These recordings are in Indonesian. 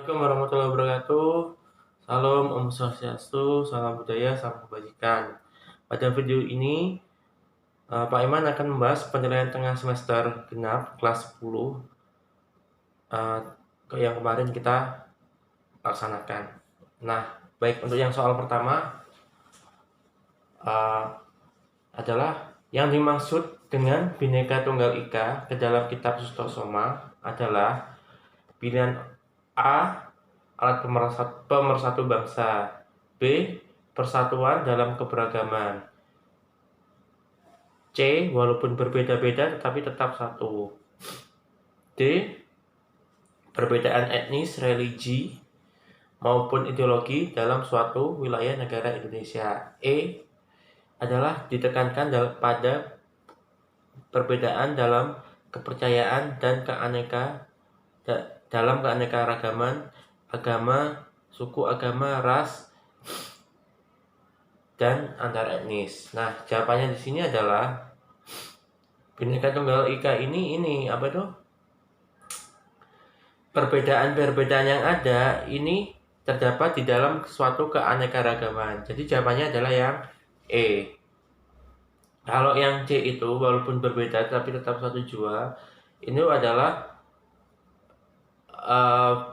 Assalamualaikum warahmatullahi wabarakatuh. Salam Om Swastiastu, salam budaya, salam kebajikan. Pada video ini, Pak Iman akan membahas penilaian tengah semester genap kelas 10 yang kemarin kita laksanakan. Nah, baik untuk yang soal pertama adalah yang dimaksud dengan Bhinneka Tunggal Ika ke dalam kitab Sutosoma adalah pilihan A. Alat pemersatu bangsa. B. Persatuan dalam keberagaman. C. Walaupun berbeda-beda tetapi tetap satu. D. Perbedaan etnis, religi, maupun ideologi dalam suatu wilayah negara Indonesia. E. Adalah ditekankan pada perbedaan dalam kepercayaan dan dalam keanekaragaman agama, suku, agama, ras, dan antar etnis. Nah, jawabannya di sini adalah Bhinneka Tunggal Ika ini apa tuh? Perbedaan-perbedaan yang ada ini terdapat di dalam suatu keanekaragaman. Jadi jawabannya adalah yang E. Kalau yang C itu walaupun berbeda tapi tetap satu jua, ini adalah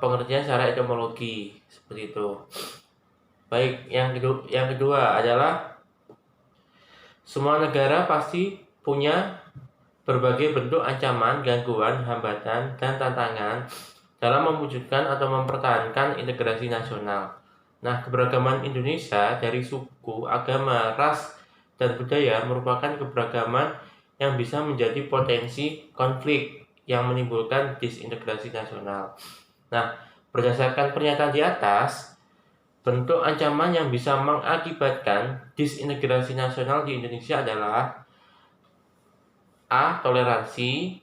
pengertian secara etimologi seperti itu. Baik, yang kedua adalah semua negara pasti punya berbagai bentuk ancaman, gangguan, hambatan, dan tantangan dalam mewujudkan atau mempertahankan integrasi nasional. Nah, keberagaman Indonesia dari suku, agama, ras, dan budaya merupakan keberagaman yang bisa menjadi potensi konflik yang menimbulkan disintegrasi nasional. Nah, berdasarkan pernyataan di atas, bentuk ancaman yang bisa mengakibatkan disintegrasi nasional di Indonesia adalah A. Toleransi,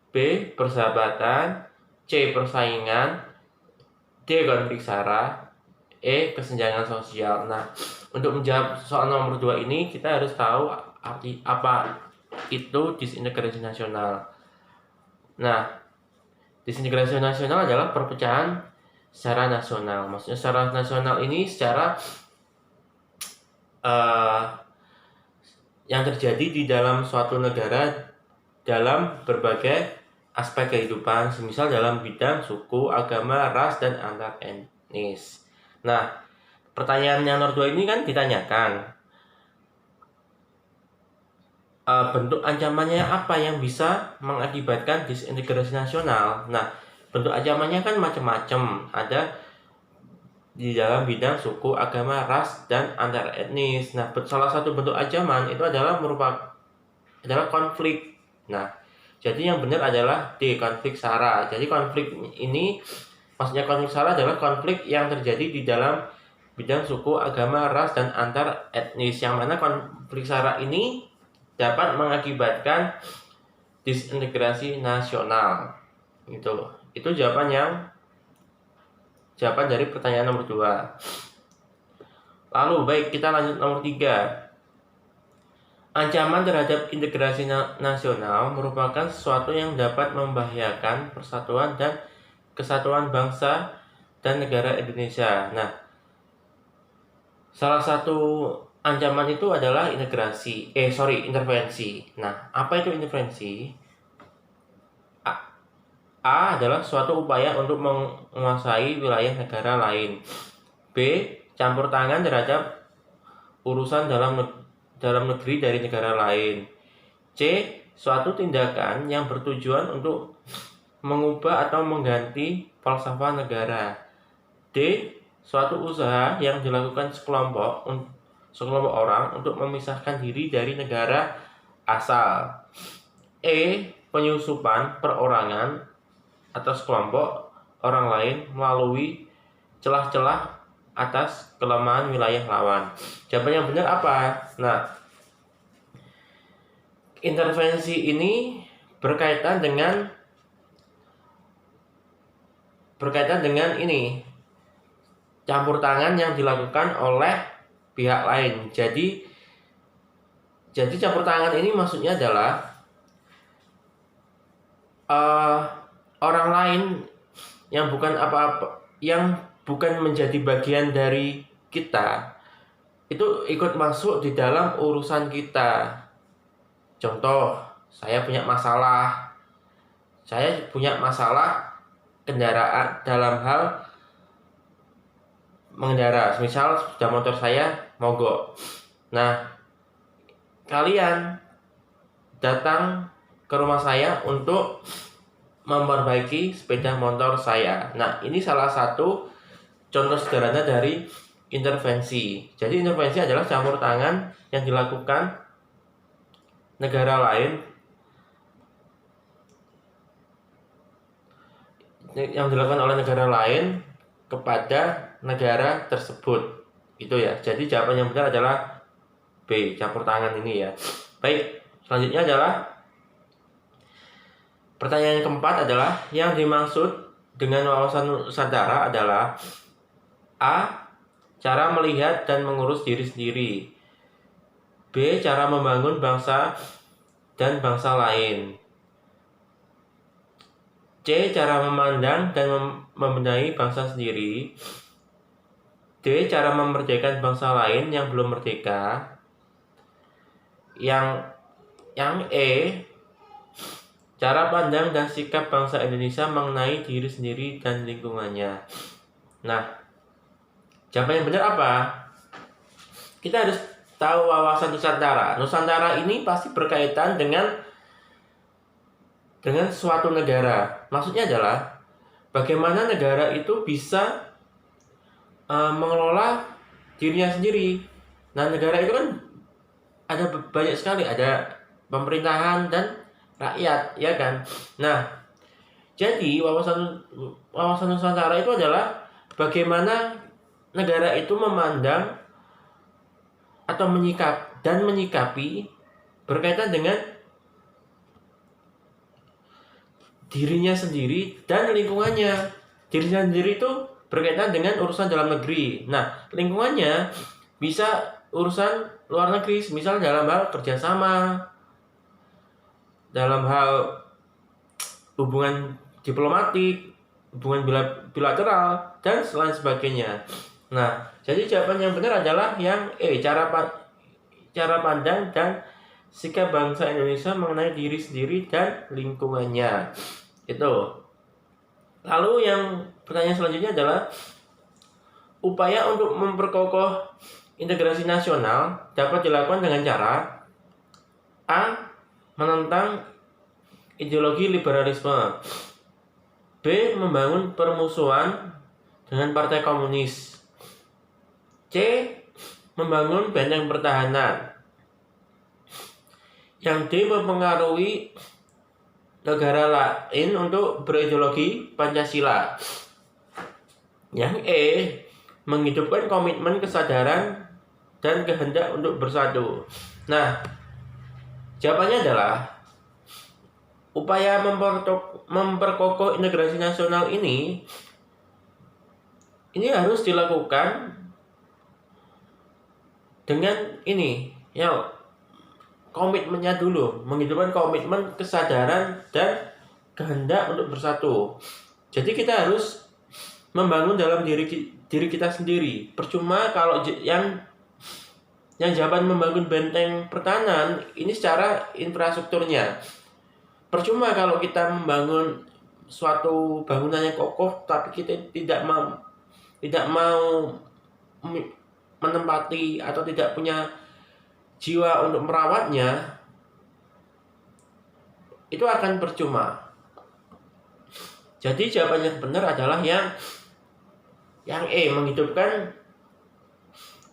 B. Persahabatan, C. Persaingan, D. Konflik SARA, E. Kesenjangan sosial. Nah, untuk menjawab soal nomor 2 ini kita harus tahu arti apa itu disintegrasi nasional. Nah, disintegrasi nasional adalah perpecahan secara nasional. Maksudnya secara nasional ini secara yang terjadi di dalam suatu negara dalam berbagai aspek kehidupan, semisal dalam bidang suku, agama, ras, dan antar etnis. Nah, pertanyaan yang nomor 2 ini kan ditanyakan bentuk ancamannya apa yang bisa mengakibatkan disintegrasi nasional. Nah, bentuk ancamannya kan macam-macam. Ada di dalam bidang suku, agama, ras, dan antar etnis. Nah, salah satu bentuk ancaman itu adalah konflik. Nah, jadi yang benar adalah D. Konflik SARA. Jadi konflik ini, maksudnya konflik SARA adalah konflik yang terjadi di dalam bidang suku, agama, ras, dan antar etnis. Yang mana konflik SARA ini dapat mengakibatkan disintegrasi nasional. Itu jawaban dari pertanyaan nomor 2. Lalu baik, kita lanjut nomor 3. Ancaman terhadap integrasi nasional merupakan sesuatu yang dapat membahayakan persatuan dan kesatuan bangsa dan negara Indonesia. Nah, salah satu ancaman itu adalah intervensi. Nah, apa itu intervensi? A adalah suatu upaya untuk menguasai wilayah negara lain. B. Campur tangan terhadap urusan dalam negeri dari negara lain. C. Suatu tindakan yang bertujuan untuk mengubah atau mengganti falsafah negara. D. Suatu usaha yang dilakukan sekelompok orang untuk memisahkan diri dari negara asal. E. Penyusupan perorangan atau sekelompok orang lain melalui celah-celah atas kelemahan wilayah lawan. Jawaban yang benar apa? Nah, intervensi ini berkaitan dengan ini, campur tangan yang dilakukan oleh pihak lain. Jadi campur tangan ini maksudnya adalah orang lain yang bukan apa-apa, yang bukan menjadi bagian dari kita, itu ikut masuk di dalam urusan kita. Contoh, saya punya masalah kendaraan dalam hal mengendara. Misal sudah motor saya mogok. Nah, kalian datang ke rumah saya untuk memperbaiki sepeda motor saya. Nah, ini salah satu contoh sederhana dari intervensi. Jadi intervensi adalah campur tangan yang dilakukan negara lain, oleh negara lain kepada negara tersebut. Itu ya. Jadi jawaban yang benar adalah B, campur tangan ini ya. Baik, selanjutnya adalah pertanyaan yang keempat adalah yang dimaksud dengan wawasan Nusantara adalah A. Cara melihat dan mengurus diri sendiri. B. Cara membangun bangsa dan bangsa lain. C. Cara memandang dan membenahi bangsa sendiri. D. Cara memerdekakan bangsa lain yang belum merdeka. Yang E. Cara pandang dan sikap bangsa Indonesia mengenai diri sendiri dan lingkungannya. Nah, jawaban yang benar apa? Kita harus tahu wawasan Nusantara. Nusantara ini pasti berkaitan dengan suatu negara. Maksudnya adalah bagaimana negara itu bisa mengelola dirinya sendiri. Nah, negara itu kan ada banyak sekali, ada pemerintahan dan rakyat, ya kan? Nah, jadi wawasan Nusantara itu adalah bagaimana negara itu memandang atau menyikapi berkaitan dengan dirinya sendiri dan lingkungannya. Dirinya sendiri itu berkaitan dengan urusan dalam negeri. Nah, lingkungannya bisa urusan luar negeri, misal dalam hal kerjasama, dalam hal hubungan diplomatik, hubungan bilateral, dan lain sebagainya. Nah, jadi jawaban yang benar adalah yang E, cara pandang dan sikap bangsa Indonesia mengenai diri sendiri dan lingkungannya. Itu. Lalu yang pertanyaan selanjutnya adalah upaya untuk memperkokoh integrasi nasional dapat dilakukan dengan cara A. Menentang ideologi liberalisme. B. Membangun permusuhan dengan partai komunis. C. Membangun benteng pertahanan. Yang D. Mempengaruhi negara lain untuk berideologi Pancasila. Yang E. Menghidupkan komitmen kesadaran dan kehendak untuk bersatu. Nah, jawabannya adalah upaya memperkokoh integrasi nasional ini harus dilakukan dengan ini ya, komitmennya dulu, menghidupkan komitmen kesadaran dan kehendak untuk bersatu. Jadi kita harus membangun dalam diri kita sendiri. Percuma kalau yang jawaban membangun benteng pertahanan ini secara infrastrukturnya. Percuma kalau kita membangun suatu bangunan yang kokoh tapi kita tidak mau menempati atau tidak punya jiwa untuk merawatnya, itu akan percuma. Jadi jawaban yang benar adalah yang E, menghidupkan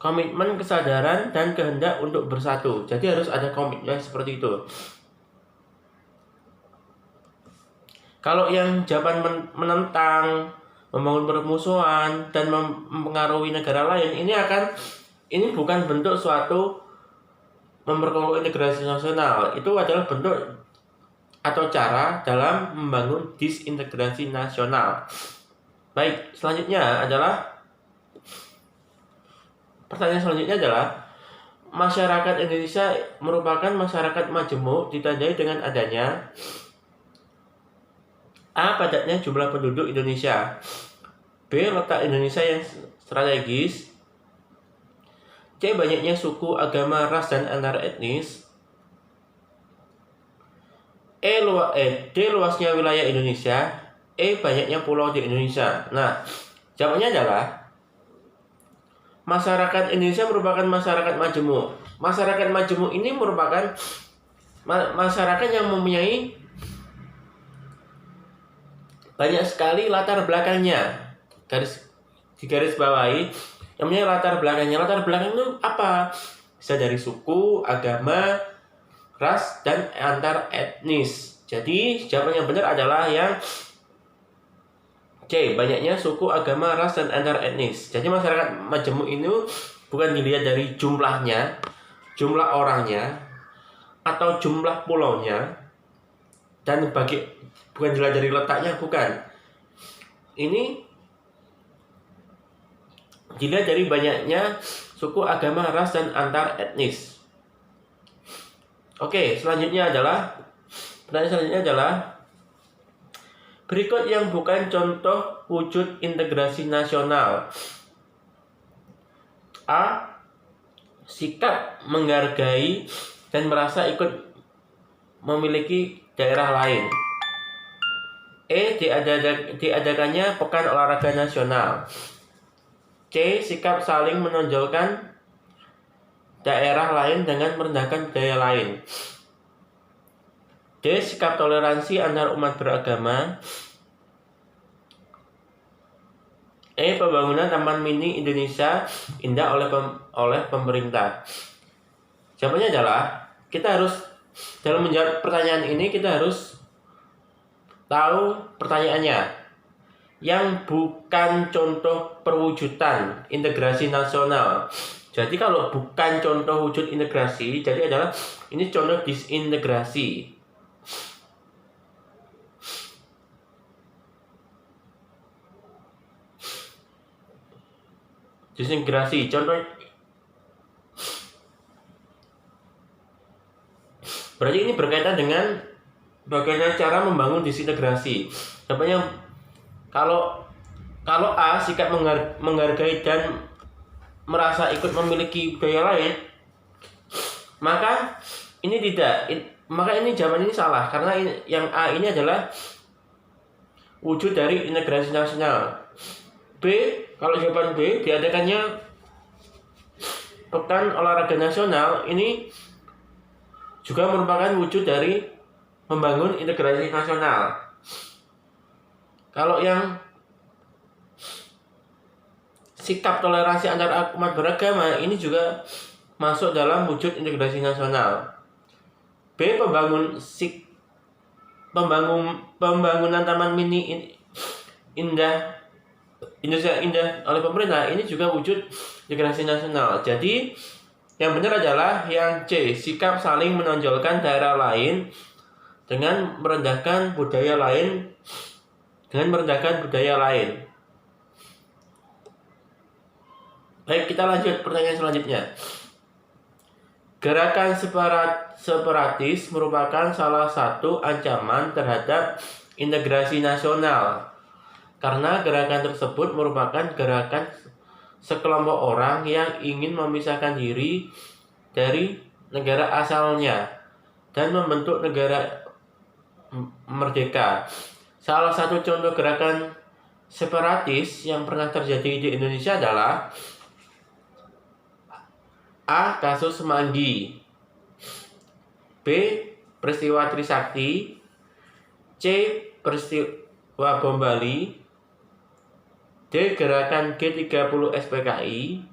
komitmen kesadaran dan kehendak untuk bersatu. Jadi harus ada komitmen seperti itu. Kalau yang jawaban menentang, membangun permusuhan dan mempengaruhi negara lain, ini bukan bentuk suatu memperkokoh integrasi nasional. Itu adalah bentuk atau cara dalam membangun disintegrasi nasional. Baik, pertanyaan selanjutnya adalah masyarakat Indonesia merupakan masyarakat majemuk ditandai dengan adanya A. Padatnya jumlah penduduk Indonesia. B. Letak Indonesia yang strategis. C. Banyaknya suku, agama, ras, dan antar etnis. D. Luasnya wilayah Indonesia. E. Banyaknya pulau di Indonesia. Nah, jawabannya adalah masyarakat Indonesia merupakan masyarakat majemuk. Masyarakat majemuk ini merupakan masyarakat yang mempunyai banyak sekali latar belakangnya. Garis bawahi yang punya latar belakangnya. Latar belakang itu apa? Bisa dari suku, agama, ras, dan antar etnis. Jadi jawaban yang benar adalah yang C. Banyaknya suku, agama, ras, dan antar etnis. Jadi masyarakat majemuk ini bukan dilihat dari jumlahnya, jumlah orangnya, atau jumlah pulaunya, dan bukan dilihat dari letaknya, bukan. Ini dilihat dari banyaknya suku, agama, ras, dan antar etnis. Oke, pertanyaan selanjutnya adalah berikut yang bukan contoh wujud integrasi nasional. A. Sikap menghargai dan merasa ikut memiliki daerah lain. E. Diadakannya Pekan Olahraga Nasional. C. Sikap saling menonjolkan daerah lain dengan merendahkan budaya lain. D. Sikap toleransi antar umat beragama. E. Pembangunan Taman Mini Indonesia Indah oleh pemerintah. Jawabannya adalah dalam menjawab pertanyaan ini kita harus tahu pertanyaannya. Yang bukan contoh perwujudan integrasi nasional. Jadi kalau bukan contoh wujud integrasi, jadi adalah ini contoh disintegrasi. Disintegrasi, contoh berarti ini berkaitan dengan bagaimana cara membangun disintegrasi. Contohnya kalau A. Sikap menghargai dan merasa ikut memiliki budaya lain, maka ini jawaban ini salah, karena yang A ini adalah wujud dari integrasi nasional. B. Kalau jawaban B, diadakannya Pekan Olahraga Nasional, ini juga merupakan wujud dari membangun integrasi nasional. Kalau yang sikap toleransi antar umat beragama, ini juga masuk dalam wujud integrasi nasional. B. Pembangunan Taman Mini Indonesia Indah oleh pemerintah, ini juga wujud integrasi nasional. Jadi yang benar adalah yang C. Sikap saling menonjolkan daerah lain dengan merendahkan budaya lain. Baik, kita lanjut pertanyaan selanjutnya. Gerakan separatis merupakan salah satu ancaman terhadap integrasi nasional, karena gerakan tersebut merupakan gerakan sekelompok orang yang ingin memisahkan diri dari negara asalnya dan membentuk negara merdeka. Salah satu contoh gerakan separatis yang pernah terjadi di Indonesia adalah A. Kasus Semanggi. B. Peristiwa Trisakti. C. Peristiwa Bom Bali. D. Gerakan G30 SPKI.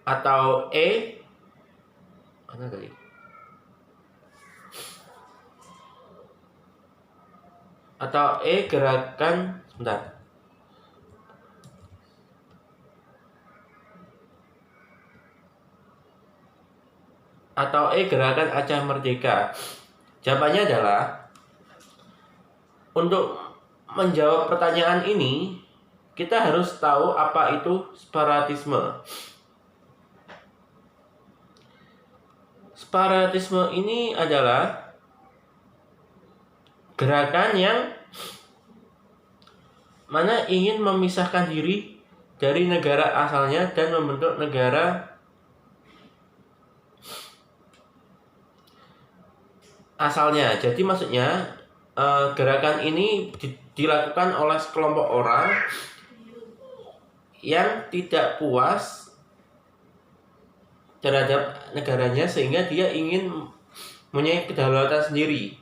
Atau E. Mana tadi? Atau E. Gerakan Gerakan Aceh Merdeka. Jawabannya adalah, untuk menjawab pertanyaan ini kita harus tahu apa itu separatisme. Separatisme ini adalah gerakan yang mana ingin memisahkan diri dari negara asalnya dan membentuk negara asalnya. Jadi maksudnya gerakan ini dilakukan oleh sekelompok orang yang tidak puas terhadap negaranya sehingga dia ingin mempunyai kedaulatan sendiri.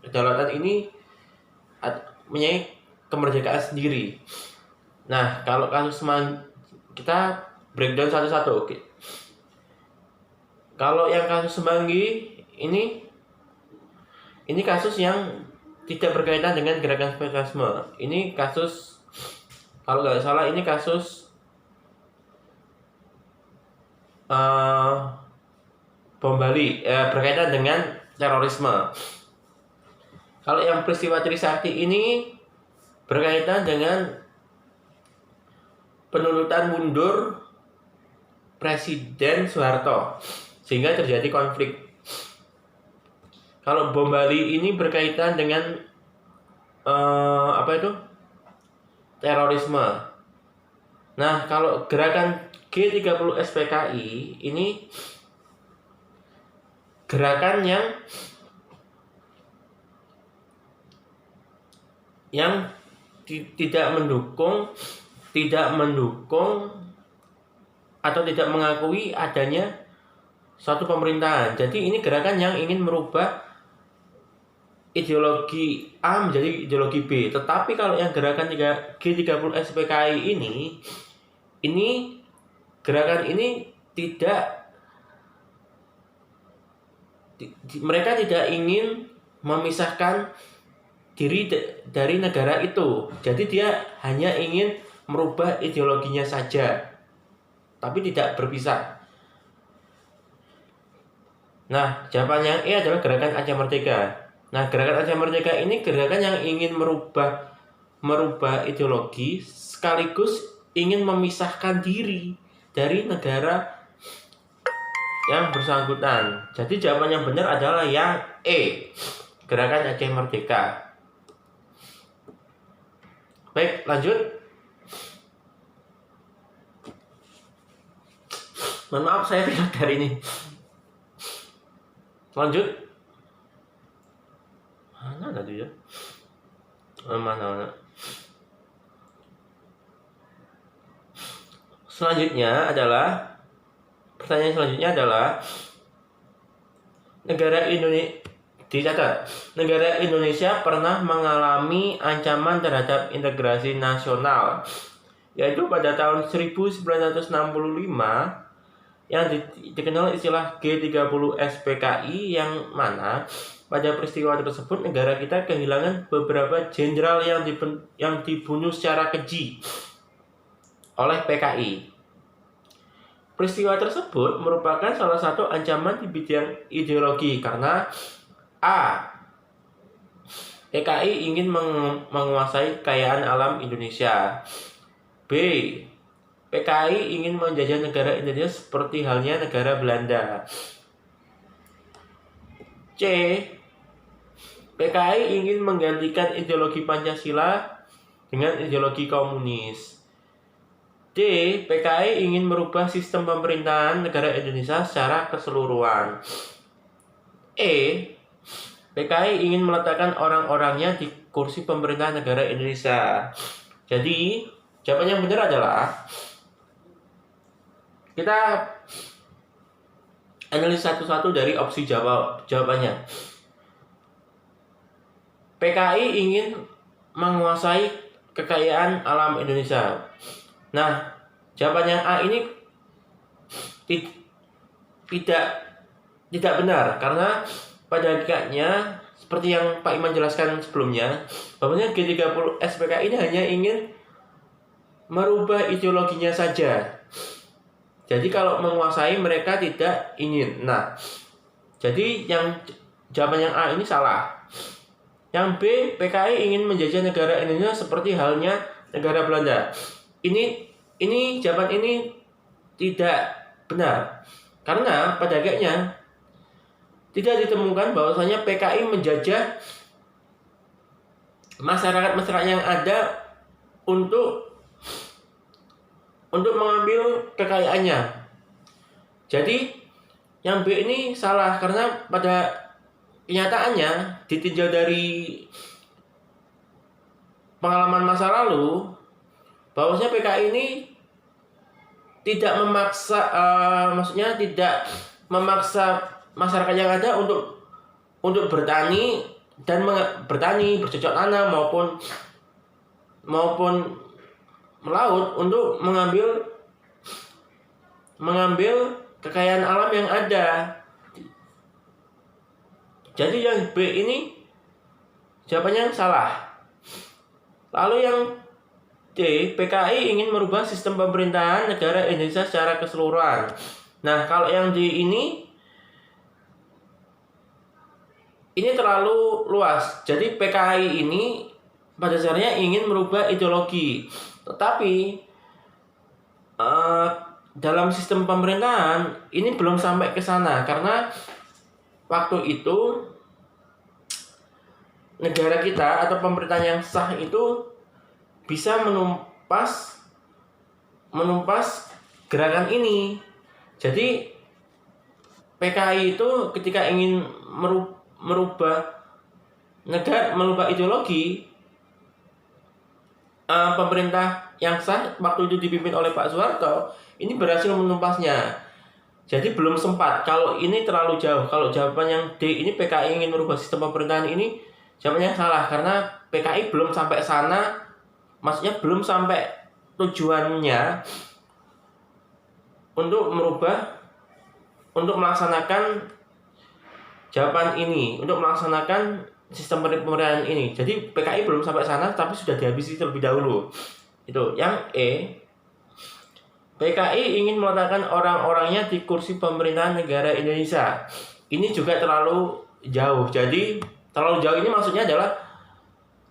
Kedaulatan ini mempunyai kemerdekaan sendiri. Nah, kalau kasus kita breakdown satu-satu. Oke. Kalau yang kasus Semanggi ini kasus yang tidak berkaitan dengan gerakan separatisme. Ini kasus, kalau nggak salah ini kasus bom Bali, berkaitan dengan terorisme. Kalau yang peristiwa Trisakti ini berkaitan dengan penuntutan mundur Presiden Soeharto sehingga terjadi konflik. Kalau bom Bali ini berkaitan dengan terorisme. Nah, kalau gerakan G30 SPKI ini gerakan yang tidak mendukung atau tidak mengakui adanya suatu pemerintahan. Jadi ini gerakan yang ingin merubah ideologi A menjadi ideologi B. Tetapi kalau yang gerakan G30 SPKI ini gerakan ini mereka tidak ingin memisahkan diri dari negara itu. Jadi dia hanya ingin merubah ideologinya saja, tapi tidak berpisah. Nah, jawaban yang E adalah gerakan Aceh Merdeka. Nah, gerakan Aceh Merdeka ini gerakan yang ingin merubah ideologi sekaligus ingin memisahkan diri dari negara yang bersangkutan. Jadi jawaban yang benar adalah yang E, gerakan Aceh Merdeka. Baik, lanjut. Mohon maaf saya tidak dari ini. Lanjut. Mana tadi ya? Mana? Pertanyaan selanjutnya adalah negara Indonesia pernah mengalami ancaman terhadap integrasi nasional, yaitu pada tahun 1965 yang dikenal istilah G30 SPKI, yang mana pada peristiwa tersebut negara kita kehilangan beberapa jenderal yang dibunuh secara keji oleh PKI. Peristiwa tersebut merupakan salah satu ancaman di bidang ideologi karena A. PKI ingin menguasai kekayaan alam Indonesia. B. PKI ingin menjajah negara Indonesia seperti halnya negara Belanda. C. PKI ingin menggantikan ideologi Pancasila dengan ideologi komunis. D. PKI ingin merubah sistem pemerintahan negara Indonesia secara keseluruhan. E. PKI ingin meletakkan orang-orangnya di kursi pemerintahan negara Indonesia. Jadi, jawaban yang benar adalah kita analisis satu-satu dari opsi jawabannya. PKI ingin menguasai kekayaan alam Indonesia. Nah, jawabannya A ini tidak benar, karena pada hakikatnya seperti yang Pak Iman jelaskan sebelumnya, bahwasanya G30 SPKI ini hanya ingin merubah ideologinya saja. Jadi kalau menguasai mereka tidak ingin. Nah, jadi jawaban yang A ini salah. Yang B, PKI ingin menjajah negara Indonesia seperti halnya negara Belanda. Ini jawaban ini tidak benar, karena pada hakikatnya tidak ditemukan bahwasanya PKI menjajah masyarakat yang ada untuk mengambil kekayaannya. Jadi yang B ini salah karena pada kenyataannya ditinjau dari pengalaman masa lalu bahwasanya PKI ini tidak memaksa, maksudnya tidak memaksa masyarakat yang ada untuk bertani dan bertani bercocok tanam maupun melaut untuk mengambil kekayaan alam yang ada. Jadi yang B ini jawabannya salah. Lalu yang D, PKI ingin merubah sistem pemerintahan negara Indonesia secara keseluruhan. Nah, kalau yang D ini terlalu luas. Jadi PKI ini pada dasarnya ingin merubah ideologi. Tetapi dalam sistem pemerintahan ini belum sampai ke sana karena waktu itu negara kita atau pemerintahan yang sah itu bisa menumpas gerakan ini. Jadi PKI itu ketika ingin merubah negara, merubah ideologi, pemerintah yang sah waktu itu dipimpin oleh Pak Soeharto ini berhasil menumpasnya. Jadi belum sempat. Kalau ini terlalu jauh. Kalau jawaban yang D ini PKI ingin merubah sistem pemerintahan ini, jawabannya salah karena PKI belum sampai sana. Maksudnya belum sampai tujuannya untuk melaksanakan jawaban ini, untuk melaksanakan sistem pemerintahan ini. Jadi PKI belum sampai sana tapi sudah dihabisi terlebih dahulu. Itu yang E. PKI ingin meletakkan orang-orangnya di kursi pemerintahan negara Indonesia. Ini juga terlalu jauh. Jadi terlalu jauh ini maksudnya adalah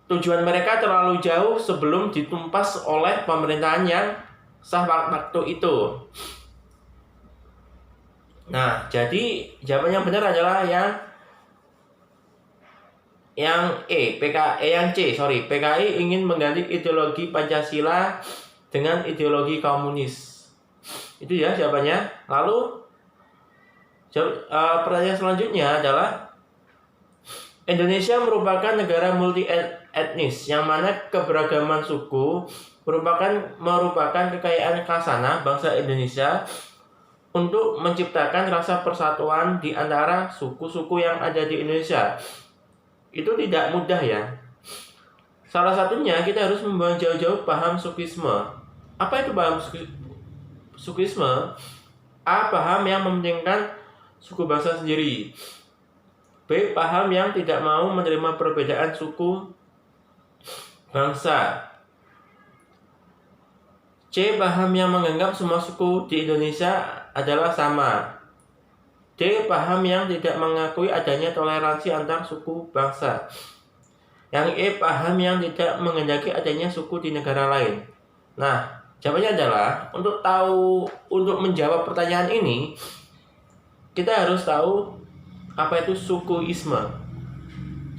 tujuan mereka terlalu jauh sebelum ditumpas oleh pemerintahan yang sah waktu itu. Nah, jadi jawaban yang benar adalah yang E, PKI ingin mengganti ideologi Pancasila dengan ideologi komunis. Itu ya jawabannya. Lalu pertanyaan selanjutnya adalah Indonesia merupakan negara multi etnis yang mana keberagaman suku merupakan kekayaan khasana bangsa Indonesia untuk menciptakan rasa persatuan di antara suku-suku yang ada di Indonesia. Itu tidak mudah ya. Salah satunya kita harus membuang jauh-jauh paham sukisme. Apa itu paham sukisme? A. Paham yang mementingkan suku bangsa sendiri. B. Paham yang tidak mau menerima perbedaan suku bangsa. C. Paham yang menganggap semua suku di Indonesia adalah sama. D. Paham yang tidak mengakui adanya toleransi antar suku bangsa. Yang E. Paham yang tidak menghendaki adanya suku di negara lain. Nah, jawabannya adalah untuk menjawab pertanyaan ini kita harus tahu apa itu sukuisme.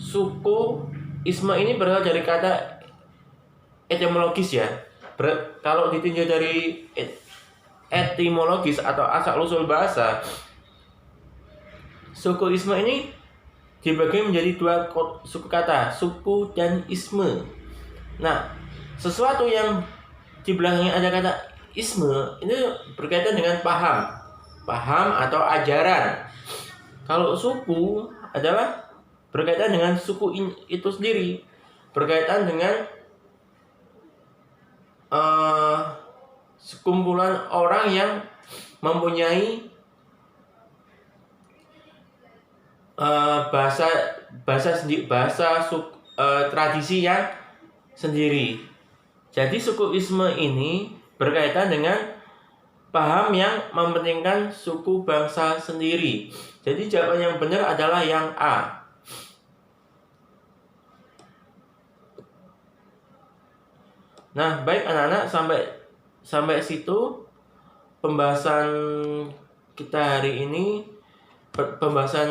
Sukuisme ini berasal dari kata etimologis ya. Kalau ditinjau dari etimologis atau asal-usul bahasa, sukuisme ini dibagi menjadi dua suku kata, suku dan isme. Nah, sesuatu yang di belakangnya ada kata isme ini berkaitan dengan paham atau ajaran. Kalau suku adalah berkaitan dengan suku itu sendiri, berkaitan dengan sekumpulan orang yang mempunyai tradisi yang sendiri. Jadi sukuisme ini berkaitan dengan paham yang mementingkan suku bangsa sendiri. Jadi jawaban yang benar adalah yang A. Nah, baik anak-anak, sampai situ pembahasan kita hari ini, pembahasan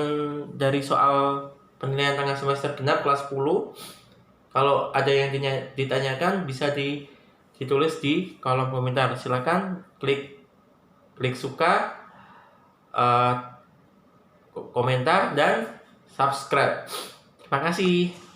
dari soal penilaian tengah semester genap kelas 10. Kalau ada yang ditanyakan bisa ditulis di kolom komentar. Silakan klik suka, komentar dan subscribe. Terima kasih.